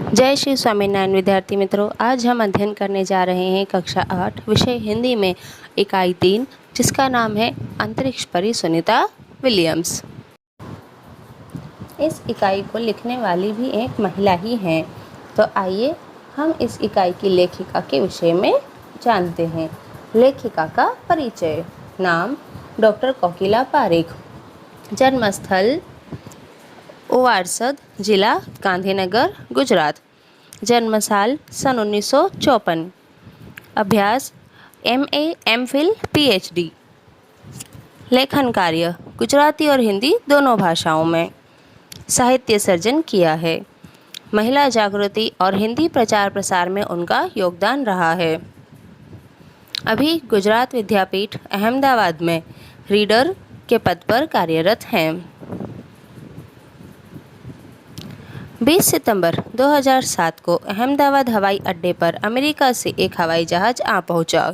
जय श्री स्वामीनारायण विद्यार्थी मित्रों, आज हम अध्ययन करने जा रहे हैं कक्षा 8 विषय हिंदी में इकाई 3, जिसका नाम है अंतरिक्ष परी सुनीता विलियम्स। इस इकाई को लिखने वाली भी एक महिला ही हैं। तो आइए हम इस इकाई की लेखिका के विषय में जानते हैं। लेखिका का परिचय। नाम डॉक्टर कोकिला पारेख। जन्मस्थल ओवारसद, जिला गांधीनगर, गुजरात। जन्म साल सन 1954। अभ्यास MA, MPhil, PhD। लेखन कार्य गुजराती और हिंदी दोनों भाषाओं में। साहित्य सर्जन किया है। महिला जागृति और हिंदी प्रचार प्रसार में उनका योगदान रहा है। अभी गुजरात विद्यापीठ अहमदाबाद में रीडर के पद पर कार्यरत हैं। 20 सितंबर 2007 को अहमदाबाद हवाई अड्डे पर अमेरिका से एक हवाई जहाज आ पहुंचा।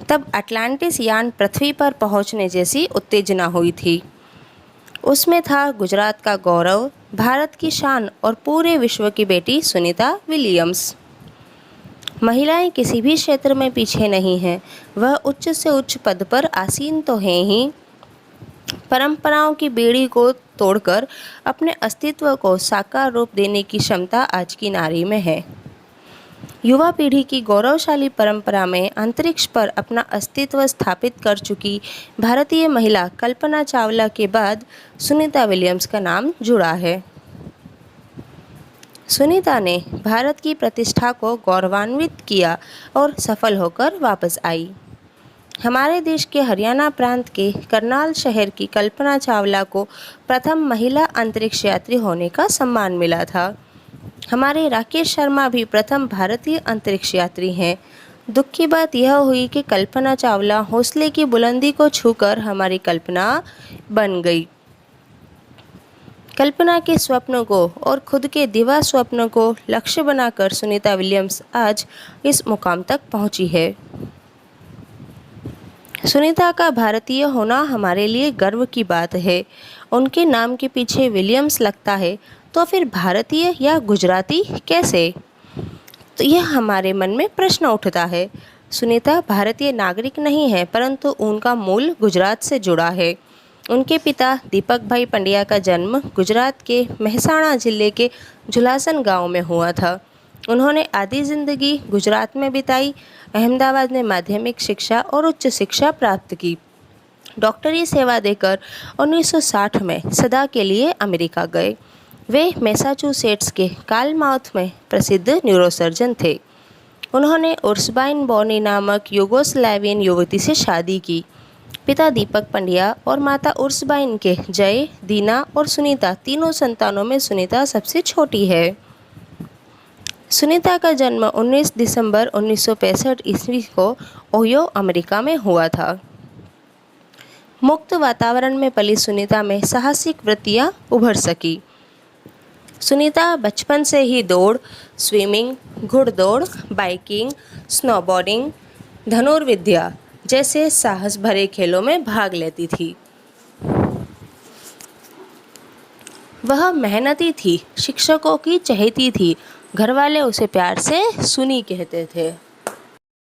तब अटलांटिस यान पृथ्वी पर पहुंचने जैसी उत्तेजना हुई थी। उसमें था गुजरात का गौरव, भारत की शान और पूरे विश्व की बेटी सुनीता विलियम्स। महिलाएं किसी भी क्षेत्र में पीछे नहीं हैं। वह उच्च से उच्च पद पर आसीन तो हैं ही, परंपराओं की बेड़ी को तोड़कर अपने अस्तित्व को साकार रूप देने की क्षमता आज की नारी में है। युवा पीढ़ी की गौरवशाली परंपरा में अंतरिक्ष पर अपना अस्तित्व स्थापित कर चुकी भारतीय महिला कल्पना चावला के बाद सुनीता विलियम्स का नाम जुड़ा है। सुनीता ने भारत की प्रतिष्ठा को गौरवान्वित किया और सफल होकर वापस आई। हमारे देश के हरियाणा प्रांत के करनाल शहर की कल्पना चावला को प्रथम महिला अंतरिक्ष यात्री होने का सम्मान मिला था। हमारे राकेश शर्मा भी प्रथम भारतीय अंतरिक्ष यात्री हैं। दुख की बात यह हुई कि कल्पना चावला हौसले की बुलंदी को छूकर हमारी कल्पना बन गई। कल्पना के स्वप्नों को और खुद के दिवा स्वप्नों को लक्ष्य बनाकर सुनीता विलियम्स आज इस मुकाम तक पहुंची है। सुनीता का भारतीय होना हमारे लिए गर्व की बात है। उनके नाम के पीछे विलियम्स लगता है, तो फिर भारतीय या गुजराती कैसे? तो यह हमारे मन में प्रश्न उठता है। सुनीता भारतीय नागरिक नहीं है, परंतु उनका मूल गुजरात से जुड़ा है। उनके पिता दीपक भाई पंड्या का जन्म गुजरात के मेहसाणा जिले के झुलासन गांव में हुआ था। उन्होंने आधी जिंदगी गुजरात में बिताई। अहमदाबाद में माध्यमिक शिक्षा और उच्च शिक्षा प्राप्त की। डॉक्टरी सेवा देकर 1960 में सदा के लिए अमेरिका गए। वे मैसाचुसेट्स के कालमाउथ में प्रसिद्ध न्यूरोसर्जन थे। उन्होंने उर्सबाइन बोनी नामक यूगोस्लावियन युवती से शादी की। पिता दीपक पंड्या और माता उर्सबाइन के जय, दीना और सुनीता तीनों संतानों में सुनीता सबसे छोटी है। सुनीता का जन्म 19 दिसंबर 1965 ईस्वी को ओहियो, अमेरिका में हुआ था। मुक्त वातावरण में पली सुनीता में साहसिक वृत्तियां उभर सकी। सुनीता बचपन से ही दौड़, स्विमिंग, घुड़दौड़, बाइकिंग, स्नोबोर्डिंग, धनुर्विद्या जैसे साहस भरे खेलों में भाग लेती थी। वह मेहनती थी, शिक्षकों की चहेती थी। घरवाले उसे प्यार से सुनी कहते थे।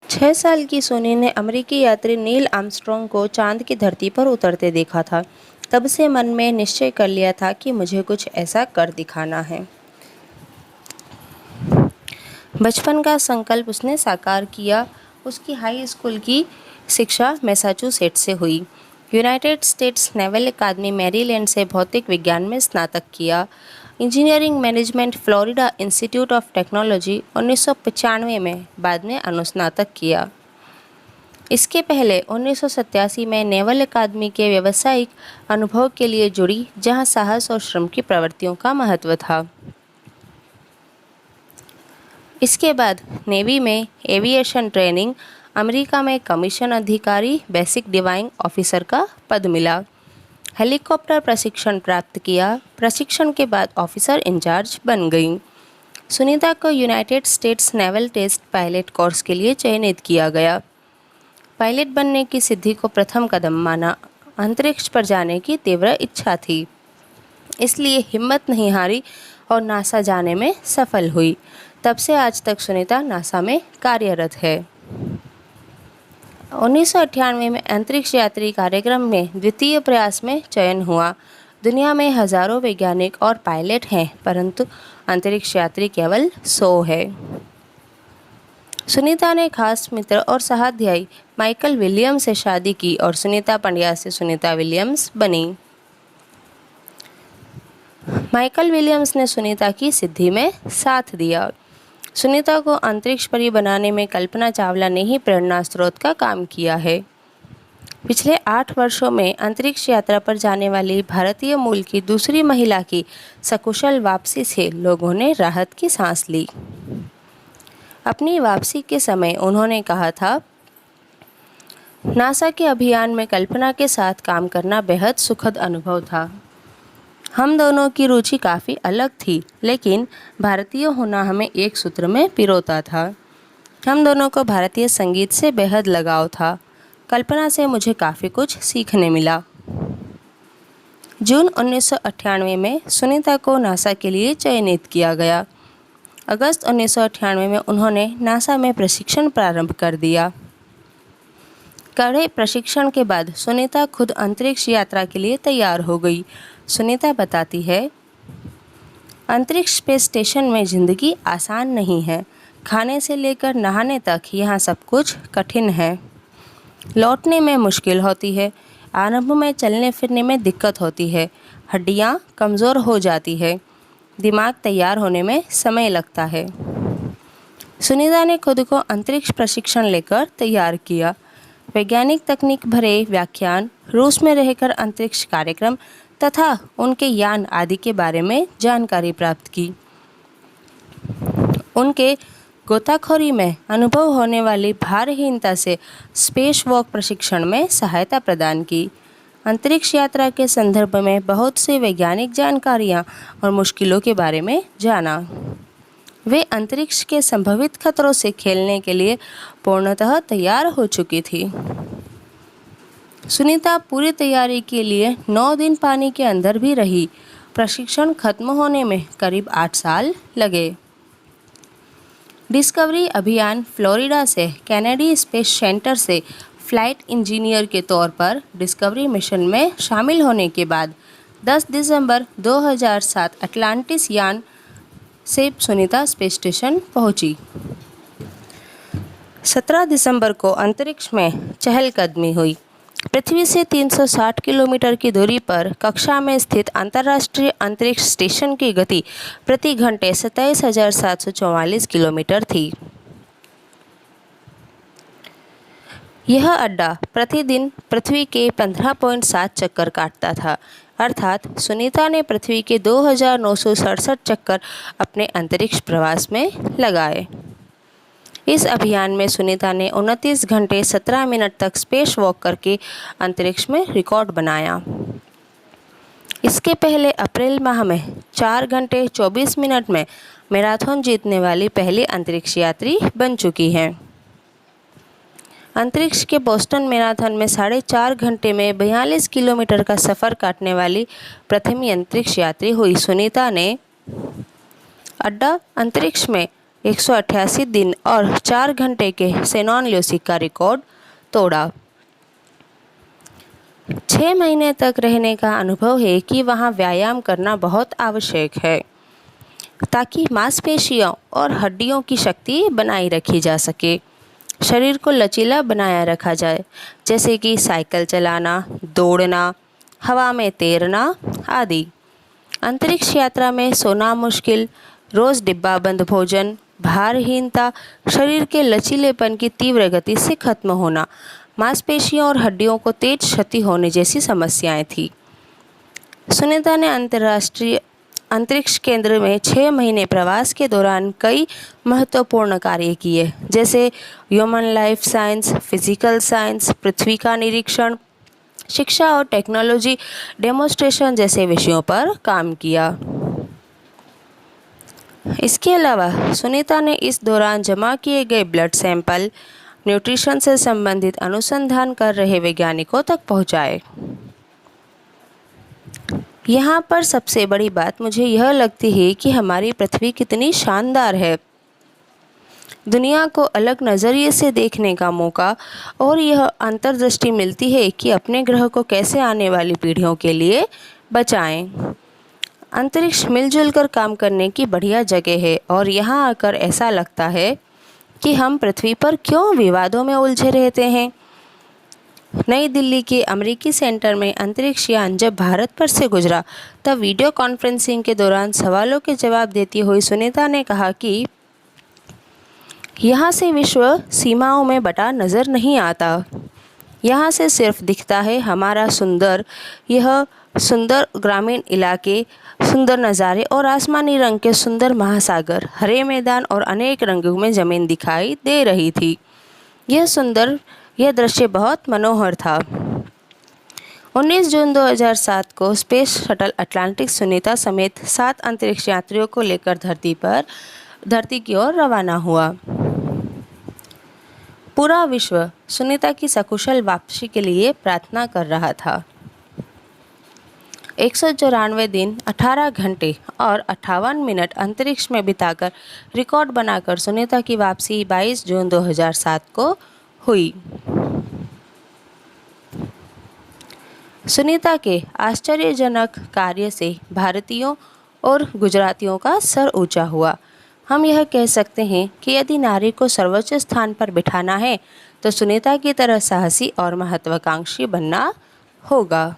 6 साल की सोनी ने अमेरिकी यात्री नील आर्मस्ट्रॉन्ग को चांद की धरती पर उतरते देखा था। तब से मन में निश्चय कर लिया था कि मुझे कुछ ऐसा कर दिखाना है। बचपन का संकल्प उसने साकार किया। उसकी हाई स्कूल की शिक्षा मैसाचुसेट्स से हुई। यूनाइटेड स्टेट्स नेवल अकादमी मैरीलैंड से भौतिक विज्ञान में स्नातक किया। Engineering management Florida institute of technology 1995 में बाद में अनुस्नातक किया। इसके पहले 1987 में नेवल अकादमी के व्यावसायिक अनुभव के लिए जुड़ी, जहां साहस और श्रम की प्रवृत्तियों का महत्व था। इसके बाद नेवी में एविएशन ट्रेनिंग, अमेरिका में कमीशन अधिकारी बेसिक डिवाइंग ऑफिसर का पद मिला। हेलीकॉप्टर प्रशिक्षण प्राप्त किया। प्रशिक्षण के बाद ऑफिसर इंचार्ज बन गई। सुनीता को United States naval test pilot course के लिए चयनित किया गया। पायलट बनने की सिद्धि को प्रथम कदम माना। अंतरिक्ष पर जाने की तीव्र इच्छा थी, इसलिए हिम्मत नहीं हारी और नासा जाने में सफल हुई। तब से आज तक सुनीता नासा में कार्यरत है। 1998 में अंतरिक्ष यात्री कार्यक्रम में द्वितीय प्रयास में चयन हुआ। दुनिया में हजारों वैज्ञानिक और पायलट हैं, परंतु अंतरिक्ष यात्री केवल 100 है। सुनीता ने खास मित्र और सहाध्यायी माइकल विलियम्स से शादी की और सुनीता पंड्या से सुनीता विलियम्स बनी। माइकल विलियम्स ने सुनीता की सिद्धि में साथ दिया। सुनीता को अंतरिक्ष परी बनाने में कल्पना चावला ने ही प्रेरणा स्रोत का काम किया है। पिछले 8 वर्षों में अंतरिक्ष यात्रा पर जाने वाली भारतीय मूल की दूसरी महिला की सकुशल वापसी से लोगों ने राहत की सांस ली। अपनी वापसी के समय उन्होंने कहा था, नासा के अभियान में कल्पना के साथ काम करना बेहद सुखद अनुभव था। हम दोनों की रुचि काफ़ी अलग थी, लेकिन भारतीय होना हमें एक सूत्र में पिरोता था। हम दोनों को भारतीय संगीत से बेहद लगाव था। कल्पना से मुझे काफ़ी कुछ सीखने मिला। जून 1998 में सुनीता को नासा के लिए चयनित किया गया। अगस्त 1998 में उन्होंने नासा में प्रशिक्षण प्रारंभ कर दिया। कड़े प्रशिक्षण के बाद सुनीता खुद अंतरिक्ष यात्रा के लिए तैयार हो गई। सुनीता बताती है, अंतरिक्ष स्पेस स्टेशन में ज़िंदगी आसान नहीं है। खाने से लेकर नहाने तक यहाँ सब कुछ कठिन है। लौटने में मुश्किल होती है। आरंभ में चलने फिरने में दिक्कत होती है। हड्डियाँ कमज़ोर हो जाती है। दिमाग तैयार होने में समय लगता है। सुनीता ने खुद को अंतरिक्ष प्रशिक्षण लेकर तैयार किया। वैज्ञानिक तकनीक भरे व्याख्यान, रूस में रहकर अंतरिक्ष कार्यक्रम तथा उनके यान आदि के बारे में जानकारी प्राप्त की। उनके गोताखोरी में अनुभव होने वाली भारहीनता से स्पेस वॉक प्रशिक्षण में सहायता प्रदान की। अंतरिक्ष यात्रा के संदर्भ में बहुत सी वैज्ञानिक जानकारियाँ और मुश्किलों के बारे में जाना। वे अंतरिक्ष के संभावित खतरों से खेलने के लिए पूर्णतः तैयार हो चुकी थी। सुनीता पूरी तैयारी के लिए 9 दिन पानी के अंदर भी रही। प्रशिक्षण खत्म होने में करीब 8 साल लगे। डिस्कवरी अभियान फ्लोरिडा से कैनेडी स्पेस सेंटर से फ्लाइट इंजीनियर के तौर पर डिस्कवरी मिशन में शामिल होने के बाद 10 दिसंबर 2007 अटलांटिस यान से सुनीता स्पेस स्टेशन पहुंची। 17 दिसंबर को अंतरिक्ष में चहलकदमी हुई। पृथ्वी से 360 किलोमीटर की दूरी पर कक्षा में स्थित अंतर्राष्ट्रीय अंतरिक्ष स्टेशन की गति प्रति घंटे 27,744 किलोमीटर थी। यह अड्डा प्रतिदिन पृथ्वी के 15.7 चक्कर काटता था, अर्थात सुनीता ने पृथ्वी के 2,967 चक्कर अपने अंतरिक्ष प्रवास में लगाए। इस अभियान में सुनीता ने 29 घंटे 17 मिनट तक स्पेस वॉक करके अंतरिक्ष में रिकॉर्ड बनाया। इसके पहले अप्रैल माह में 4 घंटे 24 मिनट में मैराथन जीतने वाली पहली अंतरिक्ष यात्री बन चुकी हैं। अंतरिक्ष के बोस्टन मैराथन में 4.5 घंटे में 42 किलोमीटर का सफ़र काटने वाली प्रथम अंतरिक्ष यात्री हुई। सुनीता ने अड्डा अंतरिक्ष में 188 दिन और 4 घंटे के सेनॉन ल्यूसिक का रिकॉर्ड तोड़ा। 6 महीने तक रहने का अनुभव है कि वहाँ व्यायाम करना बहुत आवश्यक है ताकि मांसपेशियों और हड्डियों की शक्ति बनाए रखी जा सके। शरीर को लचीला बनाया रखा जाए, जैसे कि साइकिल चलाना, दौड़ना, हवा में तैरना आदि। अंतरिक्ष यात्रा में सोना मुश्किल, रोज़ डिब्बाबंद भोजन, भारहीनता, शरीर के लचीलेपन की तीव्र गति से खत्म होना, मांसपेशियों और हड्डियों को तेज क्षति होने जैसी समस्याएं थी। सुनीता ने अंतर्राष्ट्रीय अंतरिक्ष केंद्र में 6 महीने प्रवास के दौरान कई महत्वपूर्ण कार्य किए, जैसे human life science, physical science, पृथ्वी का निरीक्षण, शिक्षा और टेक्नोलॉजी डेमोन्स्ट्रेशन जैसे विषयों पर काम किया। इसके अलावा सुनीता ने इस दौरान जमा किए गए ब्लड सैंपल न्यूट्रिशन से संबंधित अनुसंधान कर रहे वैज्ञानिकों तक पहुंचाए। यहाँ पर सबसे बड़ी बात मुझे यह लगती है कि हमारी पृथ्वी कितनी शानदार है। दुनिया को अलग नज़रिए से देखने का मौका और यह अंतर्दृष्टि मिलती है कि अपने ग्रह को कैसे आने वाली पीढ़ियों के लिए बचाएं। अंतरिक्ष मिलजुल कर काम करने की बढ़िया जगह है और यहाँ आकर ऐसा लगता है कि हम पृथ्वी पर क्यों विवादों में उलझे रहते हैं। नई दिल्ली के अमेरिकी सेंटर में अंतरिक्ष यान जब भारत पर से गुजरा तब वीडियो कॉन्फ्रेंसिंग के दौरान सवालों के जवाब देती हुई सुनीता ने कहा कि यहाँ से विश्व सीमाओं में बटा नज़र नहीं आता। यहाँ से सिर्फ दिखता है हमारा यह सुंदर ग्रामीण इलाके, सुंदर नज़ारे और आसमानी रंग के सुंदर महासागर, हरे मैदान और अनेक रंगों में ज़मीन दिखाई दे रही थी। यह दृश्य बहुत मनोहर था। 19 जून 2007 को स्पेस शटल अटलांटिक सुनीता समेत 7 अंतरिक्ष यात्रियों को लेकर धरती की ओर रवाना हुआ। पूरा विश्व सुनीता की सकुशल वापसी के लिए प्रार्थना कर रहा था। 194 दिन, 18 घंटे और 58 मिनट अंतरिक्ष में बिताकर रिकॉर्ड बनाकर सुनीता की वापसी 22 जून 2007 को हुई। सुनीता के आश्चर्यजनक कार्य से भारतीयों और गुजरातियों का सर ऊंचा हुआ। हम यह कह सकते हैं कि यदि नारी को सर्वोच्च स्थान पर बिठाना है तो सुनीता की तरह साहसी और महत्वाकांक्षी बनना होगा।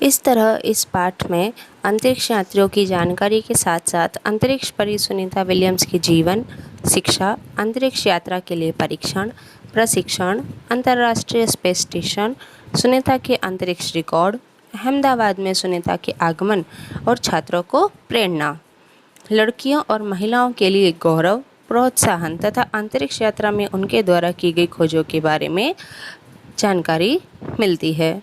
इस तरह इस पाठ में अंतरिक्ष यात्रियों की जानकारी के साथ साथ अंतरिक्ष परी सुनीता विलियम्स की जीवन, शिक्षा, अंतरिक्ष यात्रा के लिए परीक्षण, प्रशिक्षण, अंतर्राष्ट्रीय स्पेस स्टेशन, सुनीता के अंतरिक्ष रिकॉर्ड, अहमदाबाद में सुनीता के आगमन और छात्रों को प्रेरणा, लड़कियों और महिलाओं के लिए गौरव, प्रोत्साहन तथा अंतरिक्ष यात्रा में उनके द्वारा की गई खोजों के बारे में जानकारी मिलती है।